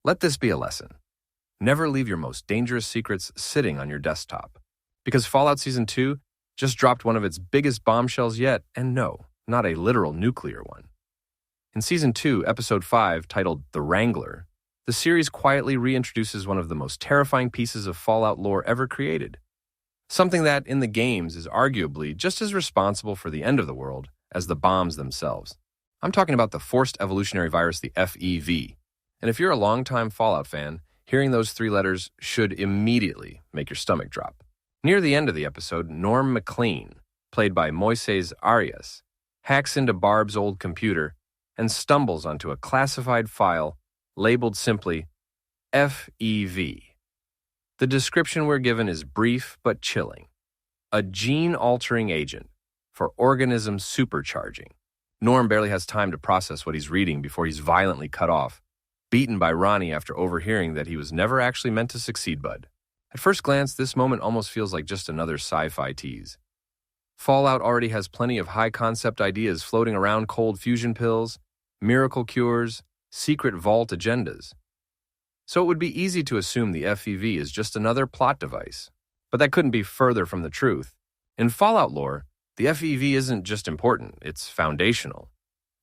Let this be a lesson. Never leave your most dangerous secrets sitting on your desktop. Because Fallout Season 2 just dropped one of its biggest bombshells yet, and no, not a literal nuclear one. In Season 2, Episode 5, titled The Wrangler, the series quietly reintroduces one of the most terrifying pieces of Fallout lore ever created. Something that, in the games, is arguably just as responsible for the end of the world as the bombs themselves. I'm talking about the Forced Evolutionary Virus, the F.E.V. And if you're a longtime Fallout fan, hearing those three letters should immediately make your stomach drop. Near the end of the episode, Norm MacLean, played by Moises Arias, hacks into Barb's old computer and stumbles onto a classified file labeled simply F.E.V. The description we're given is brief but chilling. A gene-altering agent for organism supercharging. Norm barely has time to process what he's reading before he's violently cut off, beaten by Ronnie after overhearing that he was never actually meant to succeed Bud. At first glance, this moment almost feels like just another sci-fi tease. Fallout already has plenty of high-concept ideas floating around: cold fusion pills, miracle cures, secret vault agendas. So it would be easy to assume the FEV is just another plot device. But that couldn't be further from the truth. In Fallout lore, the FEV isn't just important, it's foundational.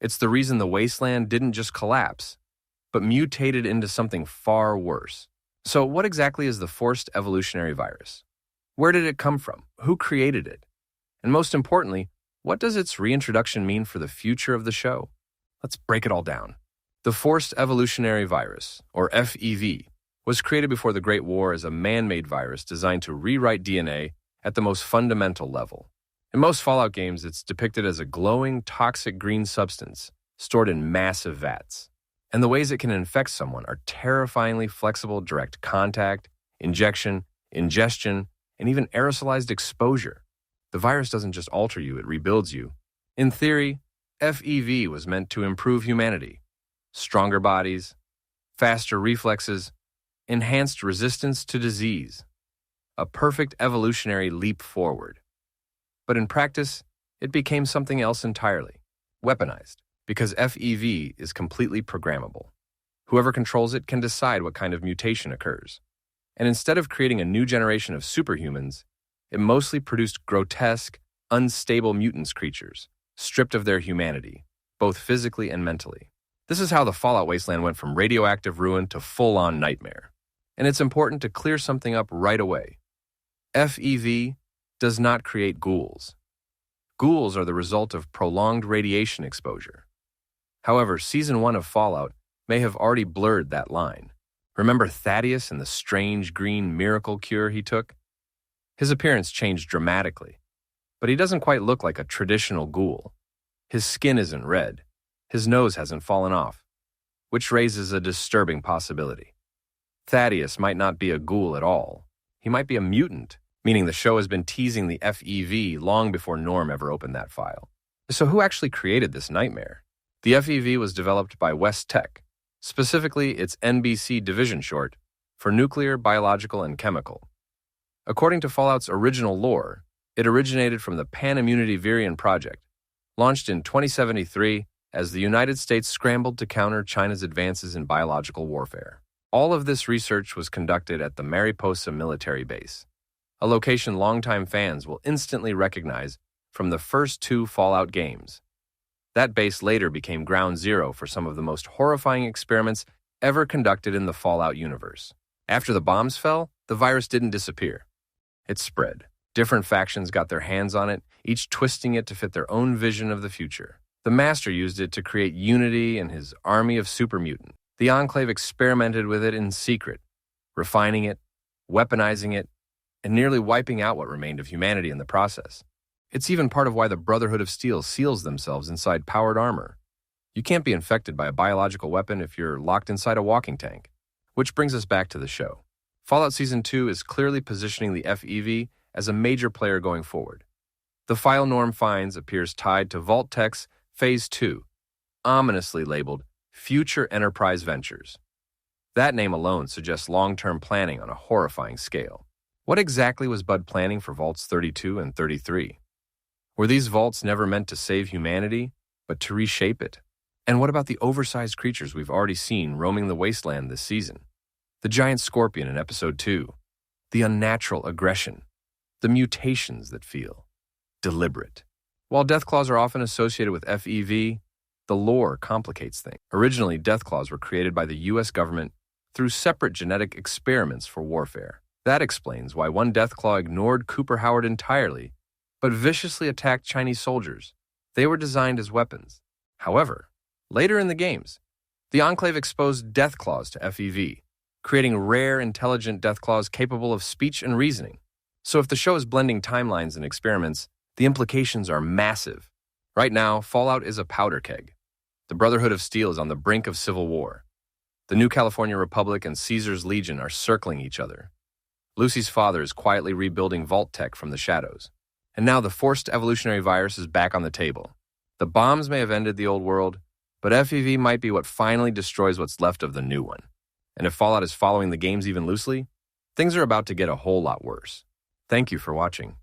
It's the reason the Wasteland didn't just collapse, but mutated into something far worse. So what exactly is the Forced Evolutionary Virus? Where did it come from? Who created it? And most importantly, what does its reintroduction mean for the future of the show? Let's break it all down. The Forced Evolutionary Virus, or FEV, was created before the Great War as a man-made virus designed to rewrite DNA at the most fundamental level. In most Fallout games, it's depicted as a glowing, toxic green substance stored in massive vats. And the ways it can infect someone are terrifyingly flexible: direct contact, injection, ingestion, and even aerosolized exposure. The virus doesn't just alter you, it rebuilds you. In theory, FEV was meant to improve humanity. Stronger bodies, faster reflexes, enhanced resistance to disease. A perfect evolutionary leap forward. But in practice, it became something else entirely. Weaponized. Because FEV is completely programmable. Whoever controls it can decide what kind of mutation occurs. And instead of creating a new generation of superhumans, it mostly produced grotesque, unstable mutants creatures, stripped of their humanity, both physically and mentally. This is how the Fallout Wasteland went from radioactive ruin to full-on nightmare. And it's important to clear something up right away. FEV does not create ghouls. Ghouls are the result of prolonged radiation exposure. However, Season 1 of Fallout may have already blurred that line. Remember Thaddeus and the strange green miracle cure he took? His appearance changed dramatically, but he doesn't quite look like a traditional ghoul. His skin isn't red. His nose hasn't fallen off, which raises a disturbing possibility. Thaddeus might not be a ghoul at all. He might be a mutant, meaning the show has been teasing the FEV long before Norm ever opened that file. So who actually created this nightmare? The FEV was developed by West Tech, specifically its NBC division short for nuclear, biological, and chemical. According to Fallout's original lore, it originated from the Pan-Immunity Virion Project, launched in 2073 as the United States scrambled to counter China's advances in biological warfare. All of this research was conducted at the Mariposa military base, a location longtime fans will instantly recognize from the first two Fallout games. That base later became ground zero for some of the most horrifying experiments ever conducted in the Fallout universe. After the bombs fell, the virus didn't disappear. It spread. Different factions got their hands on it, each twisting it to fit their own vision of the future. The Master used it to create Unity and his army of Super Mutants. The Enclave experimented with it in secret, refining it, weaponizing it, and nearly wiping out what remained of humanity in the process. It's even part of why the Brotherhood of Steel seals themselves inside powered armor. You can't be infected by a biological weapon if you're locked inside a walking tank. Which brings us back to the show. Fallout Season 2 is clearly positioning the FEV as a major player going forward. The file Norm finds appears tied to Vault Tech's Phase 2, ominously labeled Future Enterprise Ventures. That name alone suggests long-term planning on a horrifying scale. What exactly was Bud planning for Vaults 32 and 33? Were these vaults never meant to save humanity, but to reshape it? And what about the oversized creatures we've already seen roaming the wasteland this season? The giant scorpion in Episode 2, the unnatural aggression, the mutations that feel deliberate. While Deathclaws are often associated with FEV, the lore complicates things. Originally, Deathclaws were created by the U.S. government through separate genetic experiments for warfare. That explains why one Deathclaw ignored Cooper Howard entirely, but viciously attacked Chinese soldiers. They were designed as weapons. However, later in the games, the Enclave exposed Deathclaws to FEV, creating rare, intelligent Deathclaws capable of speech and reasoning. So if the show is blending timelines and experiments, the implications are massive. Right now, Fallout is a powder keg. The Brotherhood of Steel is on the brink of civil war. The New California Republic and Caesar's Legion are circling each other. Lucy's father is quietly rebuilding Vault Tech from the shadows. And now the Forced Evolutionary Virus is back on the table. The bombs may have ended the old world, but FEV might be what finally destroys what's left of the new one. And if Fallout is following the games even loosely, things are about to get a whole lot worse. Thank you for watching.